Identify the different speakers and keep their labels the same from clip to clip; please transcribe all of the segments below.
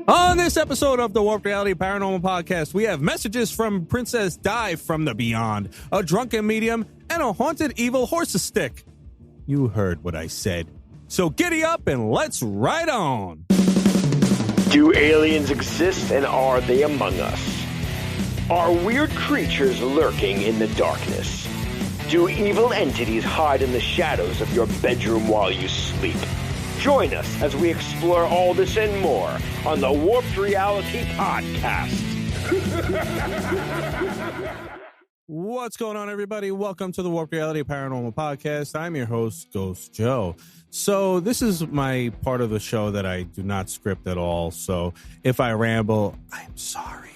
Speaker 1: On this episode of the Warped Reality Paranormal Podcast, we have messages from Princess Di from the Beyond, a drunken medium, and a haunted evil horse's stick. You heard what I said. So giddy up and let's ride on.
Speaker 2: Do aliens exist and are they among us? Are weird creatures lurking in the darkness? Do evil entities hide in the shadows of your bedroom while you sleep? Join us as we explore all this and more on the Warped Reality Podcast.
Speaker 1: What's going on, everybody? Welcome to the Warped Reality Paranormal Podcast. I'm your host, Ghost Joe. So this is my part of the show that I do not script at all. So if I ramble, I'm sorry.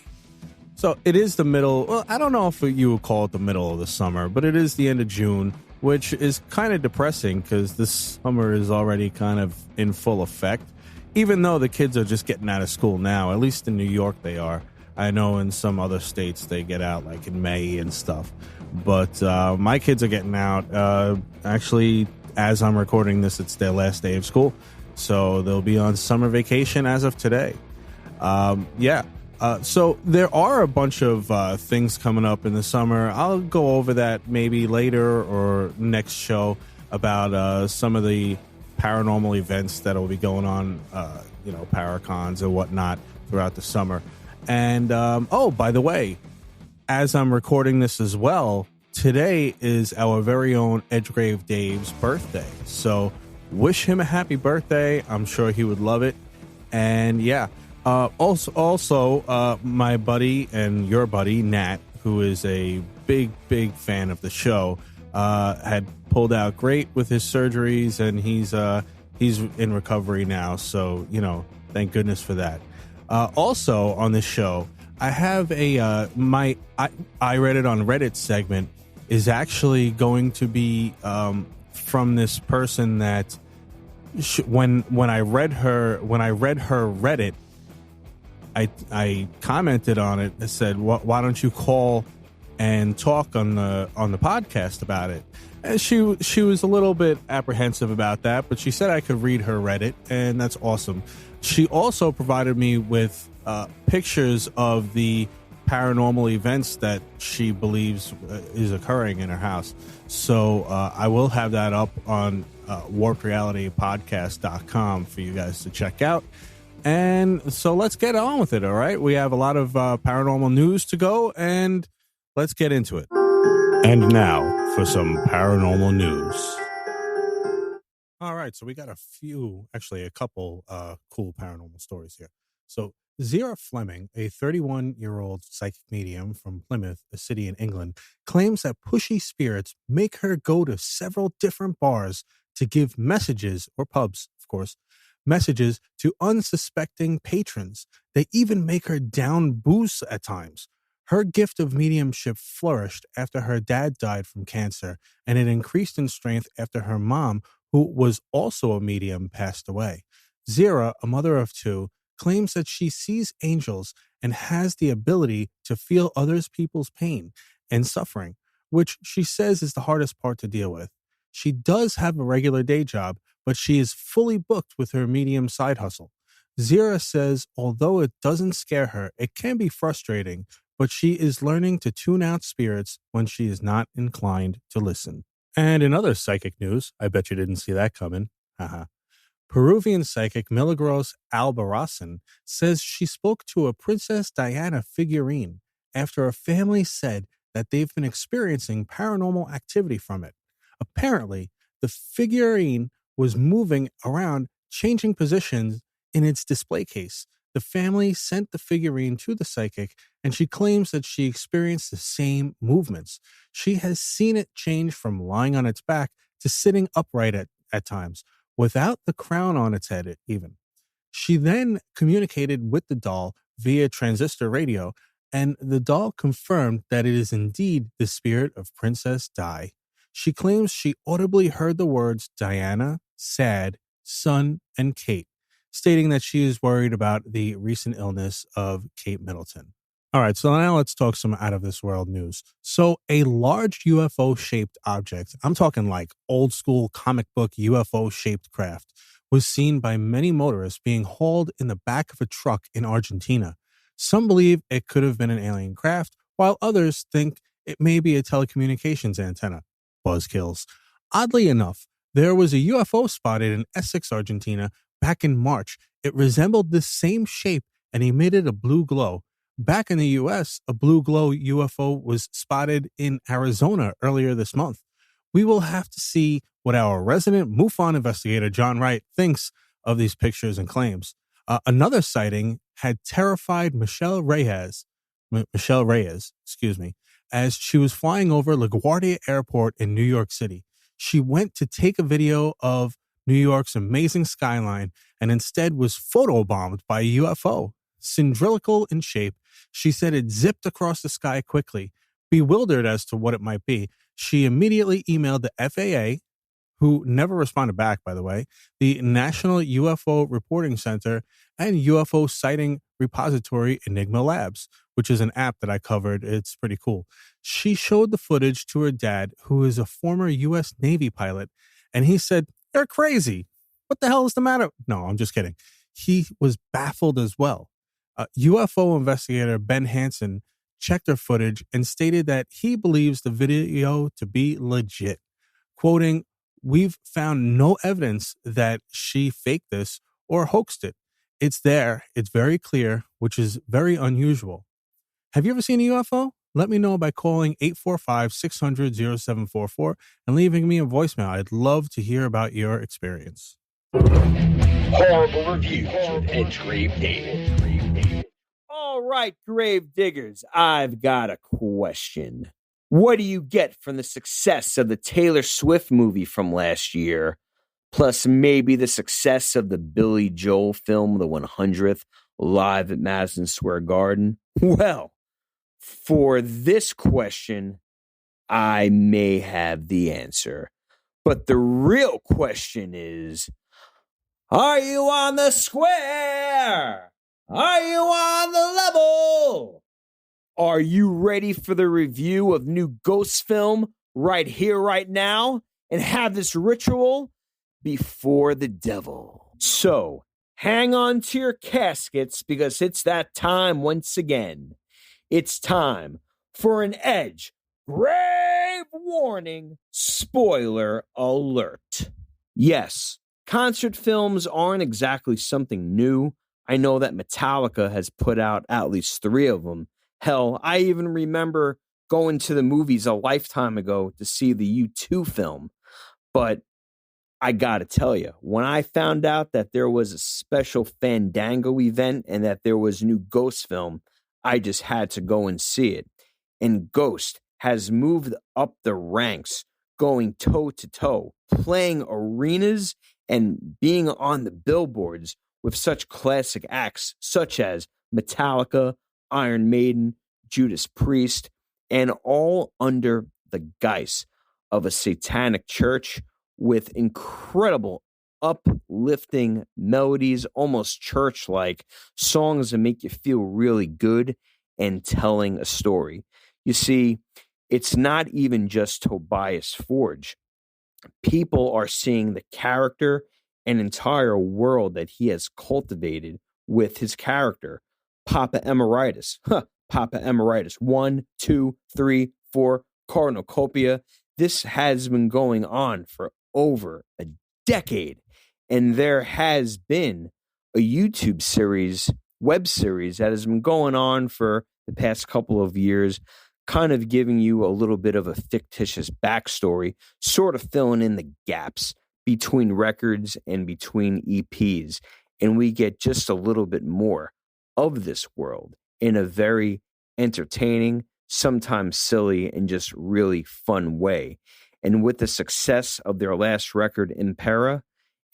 Speaker 1: So it is the middle. Well, I don't know if you would call it the middle of the summer, but it is the end of June, which is kind of depressing because this summer is already kind of in full effect, even though the kids are just getting out of school now. At least in New York they are. I know in some other states they get out like in May and stuff. But my kids are getting out. Actually, as I'm recording this, it's their last day of school. So they'll be on summer vacation as of today. So there are a bunch of things coming up in the summer. I'll go over that maybe later or next show about some of the paranormal events that will be going on, Paracons and whatnot throughout the summer. And, by the way, as I'm recording this as well, today is our very own Edgegrave Dave's birthday. So wish him a happy birthday. I'm sure he would love it. And yeah. Also, my buddy and your buddy, Nat, who is a big fan of the show, had pulled out great with his surgeries, and he's in recovery now. So, thank goodness for that. Also on this show, I have I read it on Reddit segment is actually going to be from this person that when I read her Reddit, I commented on it and said, why don't you call and talk on the podcast about it? And she was a little bit apprehensive about that, but she said I could read her Reddit, and that's awesome. She also provided me with pictures of the paranormal events that she believes is occurring in her house. So I will have that up on warpedrealitypodcast.com for you guys to check out. And so let's get on with it, all right? We have a lot of paranormal news to go, and let's get into it. And now for some paranormal news. All right, so we got a couple cool paranormal stories here. So Zira Fleming, a 31-year-old psychic medium from Plymouth, a city in England, claims that pushy spirits make her go to several different bars to give messages, or pubs, of course, messages to unsuspecting patrons. They even make her down booze at times. Her gift of mediumship flourished after her dad died from cancer, and it increased in strength after her mom, who was also a medium, passed away. Zira, a mother of two, claims that she sees angels and has the ability to feel other people's pain and suffering, which she says is the hardest part to deal with. She does have a regular day job, but she is fully booked with her medium side hustle. Zira says although it doesn't scare her, it can be frustrating, but she is learning to tune out spirits when she is not inclined to listen. And in other psychic news, I bet you didn't see that coming. Haha. Peruvian psychic Milagros Albarracin says she spoke to a Princess Dianna figurine after a family said that they've been experiencing paranormal activity from it. Apparently, the figurine was moving around, changing positions in its display case. The family sent the figurine to the psychic, and she claims that she experienced the same movements. She has seen it change from lying on its back to sitting upright at times, without the crown on its head even. She then communicated with the doll via transistor radio, and the doll confirmed that it is indeed the spirit of Princess Di. She claims she audibly heard the words Diana, Sad, Son, and Kate, stating that she is worried about the recent illness of Kate Middleton. All right, so now let's talk some out of this world news. So a large UFO-shaped object, I'm talking like old school comic book UFO-shaped craft, was seen by many motorists being hauled in the back of a truck in Argentina. Some believe it could have been an alien craft, while others think it may be a telecommunications antenna. Buzzkills. Oddly enough, there was a UFO spotted in Essex, Argentina, back in March. It resembled the same shape and emitted a blue glow. Back in the US, a blue glow UFO was spotted in Arizona earlier this month. We will have to see what our resident MUFON investigator, John Wright, thinks of these pictures and claims. Another sighting had terrified Michelle Reyes, as she was flying over LaGuardia Airport in New York City. She went to take a video of New York's amazing skyline and instead was photobombed by a UFO. Cylindrical in shape, she said it zipped across the sky quickly. Bewildered as to what it might be, she immediately emailed the FAA, who never responded back, by the way, the National UFO Reporting Center, and UFO Sighting Repository Enigma Labs, which is an app that I covered. It's pretty cool. She showed the footage to her dad, who is a former U.S. Navy pilot, and he said, "They're crazy. What the hell is the matter?" No, I'm just kidding. He was baffled as well. UFO investigator Ben Hansen checked her footage and stated that he believes the video to be legit. Quoting, "We've found no evidence that she faked this or hoaxed it. It's there. It's very clear, which is very unusual." Have you ever seen a UFO? Let me know by calling 845-600-0744 and leaving me a voicemail. I'd love to hear about your experience.
Speaker 2: Horrible reviews with Edge Grave David.
Speaker 3: All right, grave diggers, I've got a question. What do you get from the success of the Taylor Swift movie from last year, plus maybe the success of the Billy Joel film, The 100th, live at Madison Square Garden? Well, for this question, I may have the answer. But the real question is, are you on the square? Are you on the level? Are you ready for the review of new ghost film right here, right now? And have this ritual before the devil. So, hang on to your caskets because it's that time once again. It's time for an Edge grave warning spoiler alert. Yes, concert films aren't exactly something new. I know that Metallica has put out at least 3 of them. Hell, I even remember going to the movies a lifetime ago to see the U2 film. But I gotta tell you, when I found out that there was a special Fandango event and that there was new Ghost film, I just had to go and see it. And Ghost has moved up the ranks, going toe to toe, playing arenas and being on the billboards with such classic acts such as Metallica, Iron Maiden, Judas Priest, and all under the guise of a satanic church with incredible uplifting melodies, almost church-like songs that make you feel really good and telling a story. You see, it's not even just Tobias Forge. People are seeing the character and entire world that he has cultivated with his character. Papa Emeritus. Papa Emeritus. 1, 2, 3, 4, Cornucopia. This has been going on for over a decade. And there has been a YouTube series, web series, that has been going on for the past couple of years, kind of giving you a little bit of a fictitious backstory, sort of filling in the gaps between records and between EPs. And we get just a little bit more of this world in a very entertaining, sometimes silly, and just really fun way. And with the success of their last record, Impera,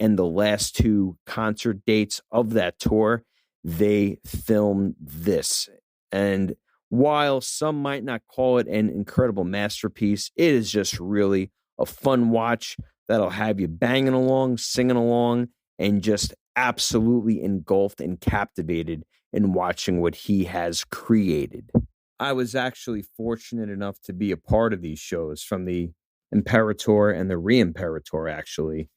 Speaker 3: and the last 2 concert dates of that tour, they filmed this. And while some might not call it an incredible masterpiece, it is just really a fun watch that'll have you banging along, singing along, and just absolutely engulfed and captivated in watching what he has created. I was actually fortunate enough to be a part of these shows, from the Imperator and the Re-Imperator, actually.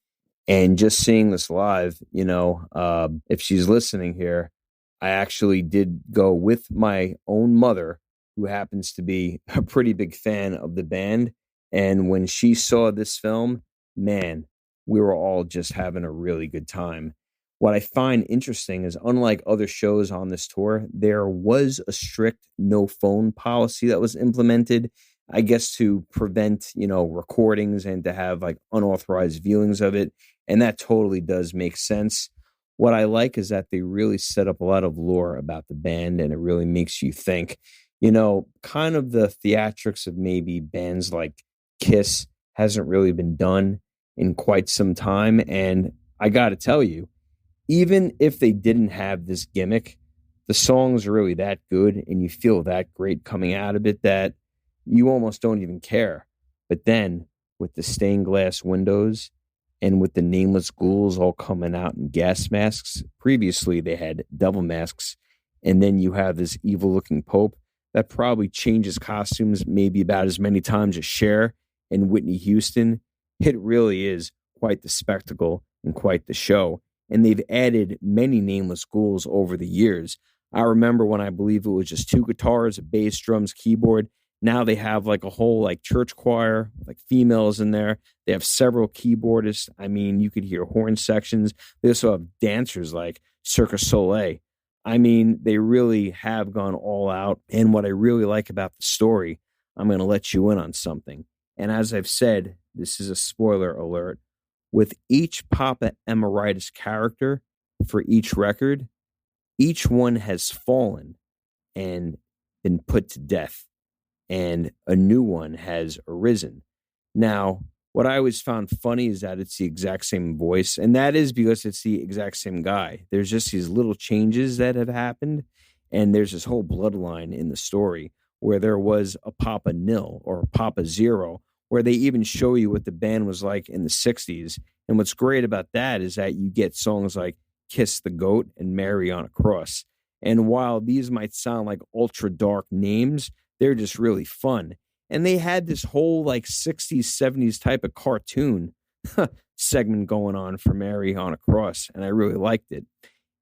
Speaker 3: And just seeing this live, if she's listening here, I actually did go with my own mother, who happens to be a pretty big fan of the band. And when she saw this film, man, we were all just having a really good time. What I find interesting is, unlike other shows on this tour, there was a strict no phone policy that was implemented, I guess, to prevent, recordings and to have like unauthorized viewings of it. And that totally does make sense. What I like is that they really set up a lot of lore about the band, and it really makes you think, kind of the theatrics of maybe bands like Kiss hasn't really been done in quite some time. And I got to tell you, even if they didn't have this gimmick, the songs are really that good and you feel that great coming out of it that you almost don't even care. But then with the stained glass windows and with the nameless ghouls all coming out in gas masks, previously they had devil masks, and then you have this evil looking Pope that probably changes costumes maybe about as many times as Cher and Whitney Houston. It really is quite the spectacle and quite the show. And they've added many nameless ghouls over the years. I remember when I believe it was just 2 guitars, a bass, drums, keyboard. Now they have like a whole like church choir, like females in there. They have several keyboardists. I mean, you could hear horn sections. They also have dancers like Cirque du Soleil. I mean, they really have gone all out. And what I really like about the story, I'm going to let you in on something. And as I've said, this is a spoiler alert. With each Papa Emeritus character for each record, each one has fallen and been put to death, and a new one has arisen. Now, what I always found funny is that it's the exact same voice, and that is because it's the exact same guy. There's just these little changes that have happened, and there's this whole bloodline in the story where there was a Papa Nil or Papa Zero, where they even show you what the band was like in the 60s. And what's great about that is that you get songs like Kiss the Goat and Mary on a Cross. And while these might sound like ultra dark names, they're just really fun. And they had this whole like 60s, 70s type of cartoon segment going on for Mary on a Cross. And I really liked it.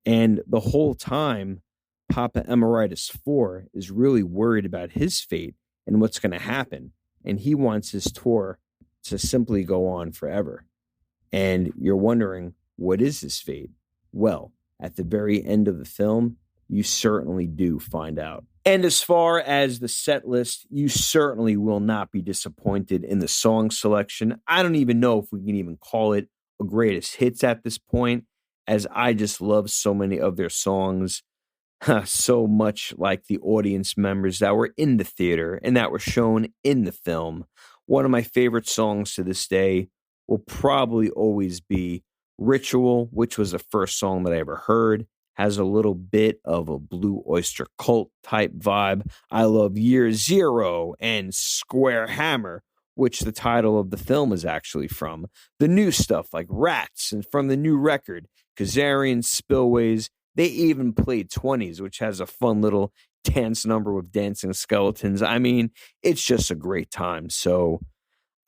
Speaker 3: And the whole time, Papa Emeritus IV is really worried about his fate and what's going to happen. And he wants his tour to simply go on forever. And you're wondering, what is his fate? Well, at the very end of the film, you certainly do find out. And as far as the set list, you certainly will not be disappointed in the song selection. I don't even know if we can even call it a greatest hits at this point, as I just love so many of their songs. So much like the audience members that were in the theater and that were shown in the film. One of my favorite songs to this day will probably always be Ritual, which was the first song that I ever heard. Has a little bit of a Blue Oyster Cult type vibe. I love Year Zero and Square Hammer, which the title of the film is actually from. The new stuff like Rats, and from the new record, Kazarian, Spillways. They even played 20s, which has a fun little dance number with dancing skeletons. I mean, it's just a great time. So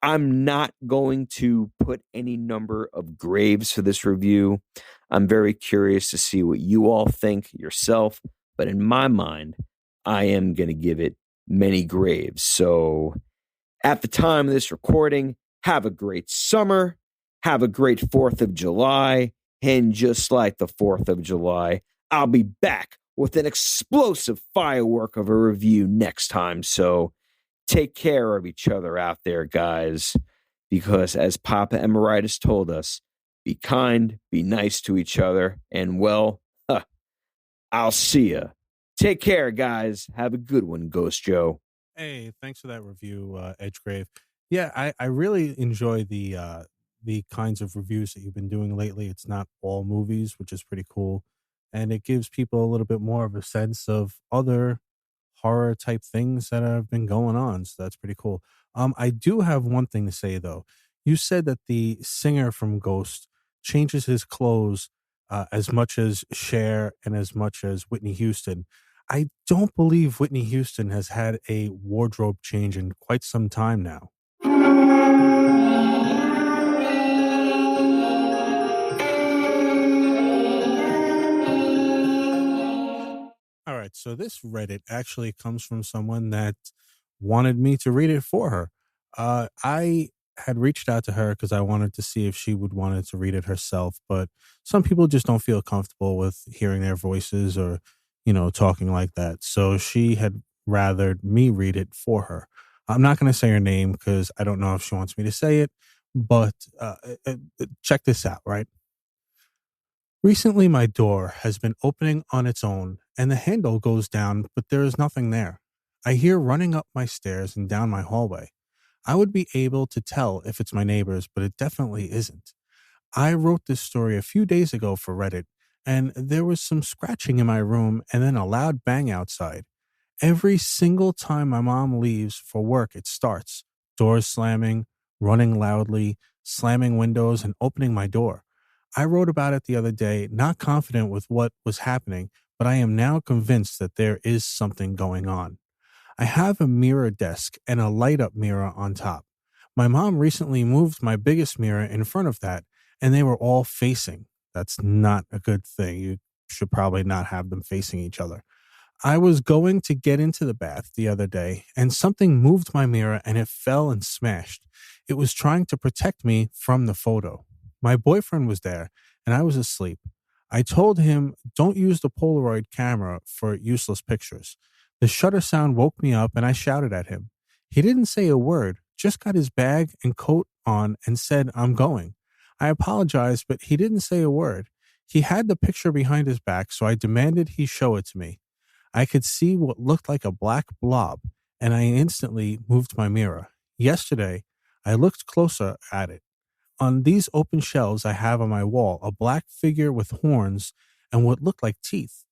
Speaker 3: I'm not going to put any number of graves for this review. I'm very curious to see what you all think yourself. But in my mind, I am going to give it many graves. So at the time of this recording, have a great summer. Have a great 4th of July. And just like the 4th of July, I'll be back with an explosive firework of a review next time. So take care of each other out there, guys. Because as Papa Emeritus told us, be kind, be nice to each other, and well, I'll see ya. Take care, guys. Have a good one, Ghost Joe.
Speaker 1: Hey, thanks for that review, Edgegrave. Yeah, I really enjoy the kinds of reviews that you've been doing lately. It's not all movies, which is pretty cool. And it gives people a little bit more of a sense of other horror type things that have been going on. So that's pretty cool. I do have one thing to say though. You said that the singer from Ghost changes his clothes as much as Cher and as much as Whitney Houston. I don't believe Whitney Houston has had a wardrobe change in quite some time now. right. So this Reddit actually comes from someone that wanted me to read it for her. I had reached out to her because I wanted to see if she would wanted to read it herself, but some people just don't feel comfortable with hearing their voices or, talking like that. So she had rathered me read it for her. I'm not going to say her name because I don't know if she wants me to say it, but check this out, right? Recently, my door has been opening on its own and the handle goes down, but there is nothing there. I hear running up my stairs and down my hallway. I would be able to tell if it's my neighbors, but it definitely isn't. I wrote this story a few days ago for Reddit, and there was some scratching in my room and then a loud bang outside. Every single time my mom leaves for work, it starts. Doors slamming, running loudly, slamming windows, and opening my door. I wrote about it the other day, not confident with what was happening, but I am now convinced that there is something going on. I have a mirror desk and a light up mirror on top. My mom recently moved my biggest mirror in front of that, and they were all facing. That's not a good thing. You should probably not have them facing each other. I was going to get into the bath the other day and something moved my mirror and it fell and smashed. It was trying to protect me from the photo. My boyfriend was there and I was asleep. I told him, don't use the Polaroid camera for useless pictures. The shutter sound woke me up and I shouted at him. He didn't say a word, just got his bag and coat on and said, I'm going. I apologized, but he didn't say a word. He had the picture behind his back, so I demanded he show it to me. I could see what looked like a black blob, and I instantly moved my mirror. Yesterday, I looked closer at it. On these open shelves I have on my wall, a black figure with horns and what looked like teeth.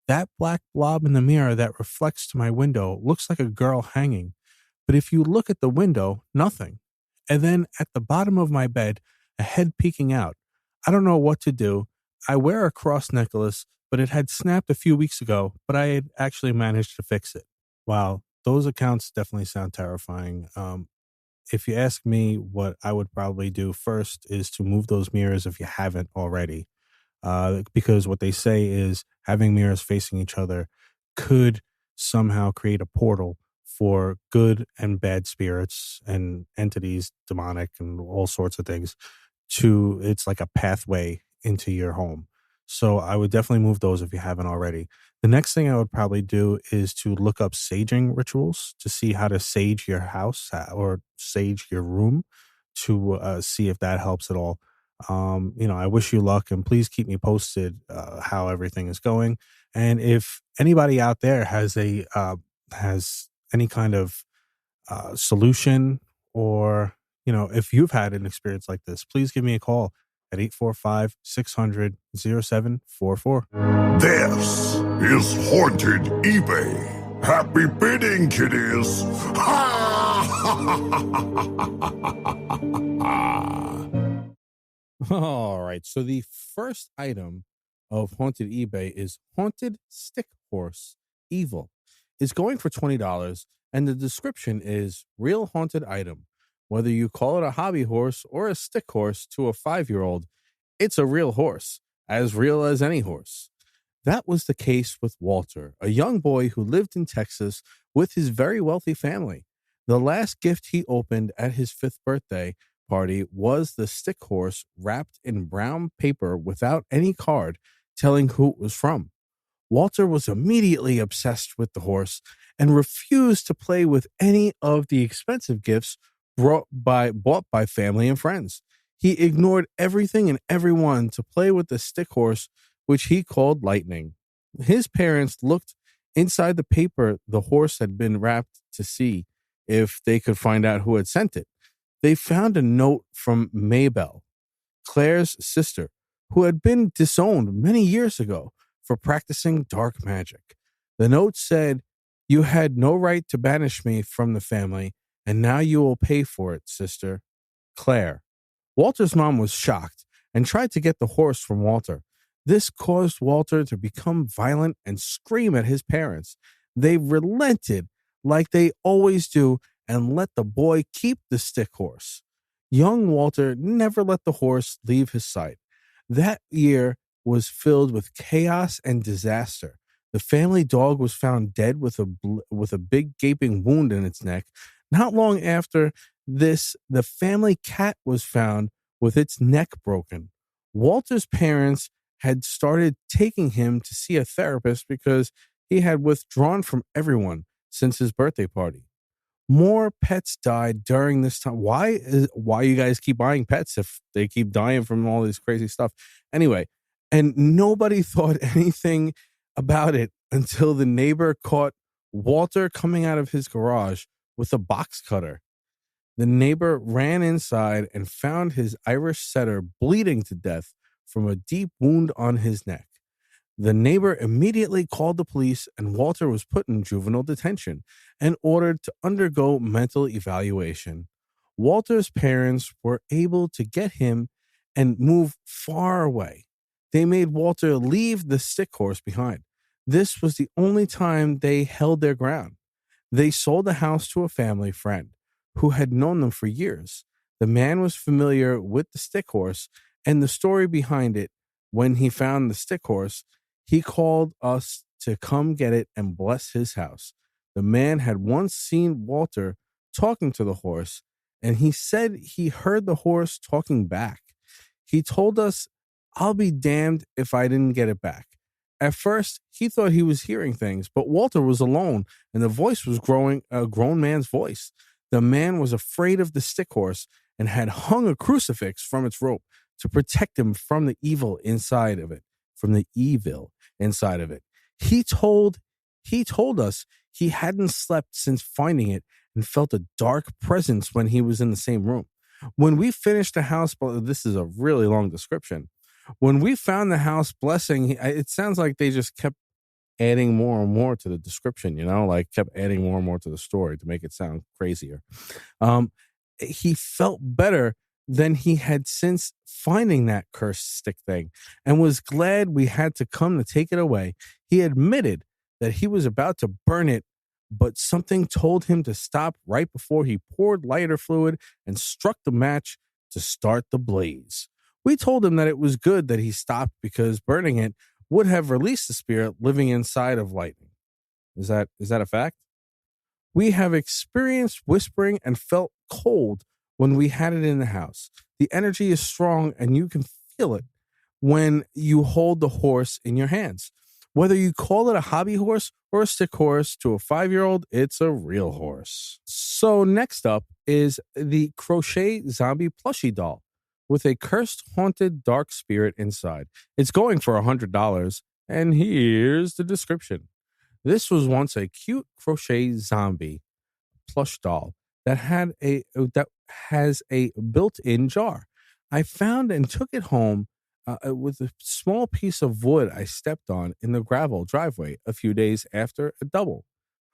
Speaker 1: That black blob in the mirror that reflects to my window looks like a girl hanging. But if you look at the window, nothing. And then at the bottom of my bed, a head peeking out. I don't know what to do. I wear a cross necklace, but it had snapped a few weeks ago, but I had actually managed to fix it. Wow, those accounts definitely sound terrifying. If you ask me, what I would probably do first is to move those mirrors if you haven't already. Because what they say is having mirrors facing each other could somehow create a portal for good and bad spirits and entities, demonic and all sorts of things. It's like a pathway into your home. So I would definitely move those if you haven't already. The next thing I would probably do is to look up saging rituals to see how to sage your house or sage your room to see if that helps at all. I wish you luck and please keep me posted how everything is going. And if anybody out there has any kind of solution or, if you've had an experience like this, please give me a call at 845-600-0744.
Speaker 4: This is Haunted eBay. Happy bidding, kiddies.
Speaker 1: All right. So the first item of Haunted eBay is Haunted Stick Horse Evil. It's going for $20, and the description is real haunted item. Whether you call it a hobby horse or a stick horse to a 5-year-old, it's a real horse, as real as any horse. That was the case with Walter, a young boy who lived in Texas with his very wealthy family. The last gift he opened at his 5th birthday party was the stick horse wrapped in brown paper without any card telling who it was from. Walter was immediately obsessed with the horse and refused to play with any of the expensive gifts bought by family and friends. He ignored everything and everyone to play with the stick horse, which he called Lightning. His parents looked inside the paper the horse had been wrapped to see if they could find out who had sent it. They found a note from Maybelle, Claire's sister, who had been disowned many years ago for practicing dark magic. The note said, "You had no right to banish me from the family, and now you will pay for it, sister. Claire." Walter's mom was shocked and tried to get the horse from Walter. This caused Walter to become violent and scream at his parents. They relented like they always do and let the boy keep the stick horse. Young Walter never let the horse leave his sight. That year was filled with chaos and disaster. The family dog was found dead with a big gaping wound in its neck. Not long after this, the family cat was found with its neck broken. Walter's parents had started taking him to see a therapist because he had withdrawn from everyone since his birthday party. More pets died during this time. Why you guys keep buying pets if they keep dying from all this crazy stuff? Anyway, and nobody thought anything about it until the neighbor caught Walter coming out of his garage with a box cutter. The neighbor ran inside and found his Irish setter bleeding to death from a deep wound on his neck. The neighbor immediately called the police, and Walter was put in juvenile detention and ordered to undergo mental evaluation. Walter's parents were able to get him and move far away. They made Walter leave the stick horse behind. This was the only time they held their ground. They sold the house to a family friend who had known them for years. The man was familiar with the stick horse and the story behind it. When he found the stick horse, he called us to come get it and bless his house. The man had once seen Walter talking to the horse, and he said he heard the horse talking back. He told us, "I'll be damned if I didn't get it back." At first, he thought he was hearing things, but Walter was alone, and the voice was a grown man's voice. The man was afraid of the stick horse and had hung a crucifix from its rope to protect him from the evil inside of it. He told us he hadn't slept since finding it and felt a dark presence when he was in the same room. When we finished the house, this is a really long description. When we found the house blessing, it sounds like they just kept adding more and more to the description, like kept adding more and more to the story to make it sound crazier. He felt better than he had since finding that cursed stick thing and was glad we had to come to take it away. He admitted that he was about to burn it, but something told him to stop right before he poured lighter fluid and struck the match to start the blaze. We told him that it was good that he stopped because burning it would have released the spirit living inside of lightning. Is that a fact? We have experienced whispering and felt cold when we had it in the house. The energy is strong and you can feel it when you hold the horse in your hands. Whether you call it a hobby horse or a stick horse, to a 5-year-old, it's a real horse. So next up is the crochet zombie plushie doll with a cursed, haunted, dark spirit inside. It's going for $100, and here's the description. This was once a cute crochet zombie plush doll that has a built-in jar. I found and took it home with a small piece of wood I stepped on in the gravel driveway a few days after a double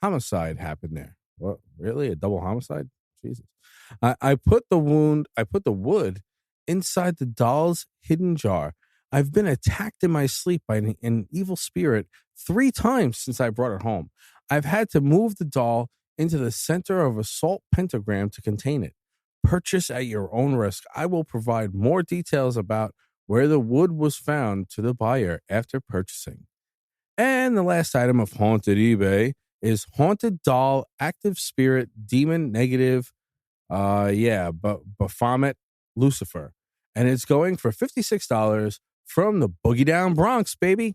Speaker 1: homicide happened there. What, really? A double homicide? Jesus. I put the wood inside the doll's hidden jar. I've been attacked in my sleep by an evil spirit 3 times since I brought it home. I've had to move the doll into the center of a salt pentagram to contain it. Purchase at your own risk. I will provide more details about where the wood was found to the buyer after purchasing. And the last item of Haunted eBay is Haunted Doll Active Spirit Demon Negative Baphomet Lucifer. And it's going for $56 from the Boogie Down Bronx, baby.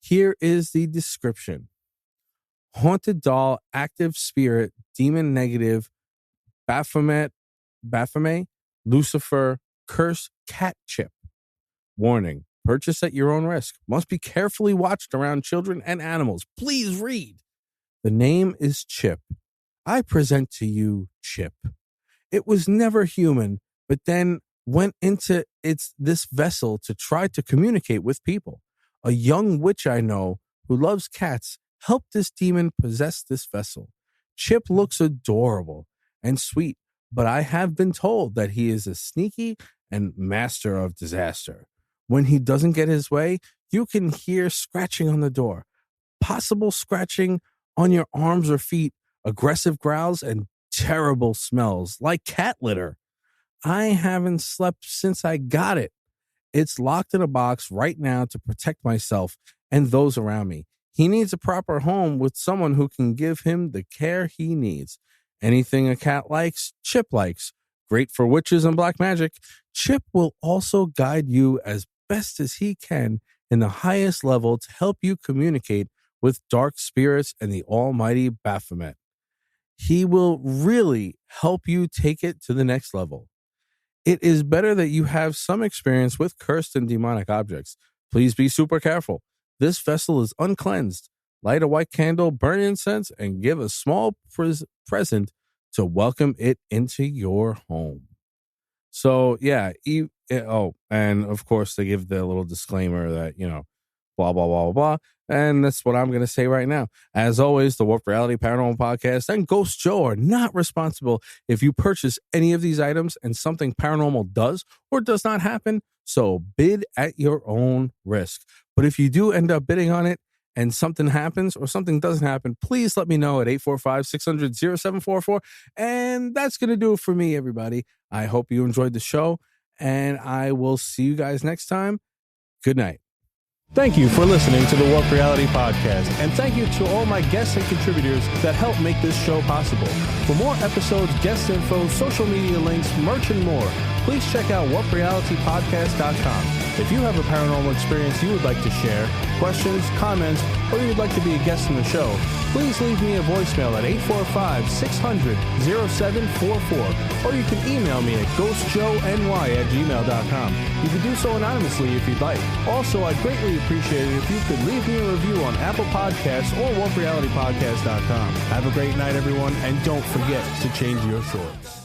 Speaker 1: Here is the description. Haunted Doll Active Spirit Demon Negative Baphomet Lucifer Cursed Cat Chip. Warning, purchase at your own risk. Must be carefully watched around children and animals. Please read. The name is Chip. I present to you Chip. It was never human, but then went into this vessel to try to communicate with people. A young witch I know who loves cats helped this demon possess this vessel. Chip looks adorable and sweet, but I have been told that he is a sneaky and master of disaster. When he doesn't get his way, you can hear scratching on the door, possible scratching on your arms or feet, aggressive growls, and terrible smells like cat litter. I haven't slept since I got it. It's locked in a box right now to protect myself and those around me. He needs a proper home with someone who can give him the care he needs. Anything a cat likes, Chip likes. Great for witches and black magic, Chip will also guide you as best as he can in the highest level to help you communicate with dark spirits and the almighty Baphomet. He will really help you take it to the next level. It is better that you have some experience with cursed and demonic objects. Please be super careful. This vessel is uncleansed. Light a white candle, burn incense, and give a small present to welcome it into your home. So, yeah. And of course, they give the little disclaimer that, blah, blah, blah, blah, blah. And that's what I'm going to say right now. As always, the Warped Reality Paranormal Podcast and Ghost Joe are not responsible if you purchase any of these items and something paranormal does or does not happen. So bid at your own risk. But if you do end up bidding on it and something happens or something doesn't happen, please let me know at 845-600-0744. And that's going to do it for me, everybody. I hope you enjoyed the show, and I will see you guys next time. Good night. Thank you for listening to the Warped Reality Podcast, and thank you to all my guests and contributors that help make this show possible. For more episodes, guest info, social media links, merch, and more, please check out warpedrealitypodcast.com. If you have a paranormal experience you would like to share, questions, comments, or you'd like to be a guest in the show, please leave me a voicemail at 845-600-0744, or you can email me at ghostjoeny@gmail.com. You can do so anonymously if you'd like. Also, I'd greatly appreciate it if you could leave me a review on Apple Podcasts or warprealitypodcast.com. Have a great night, everyone, and don't forget to change your shorts.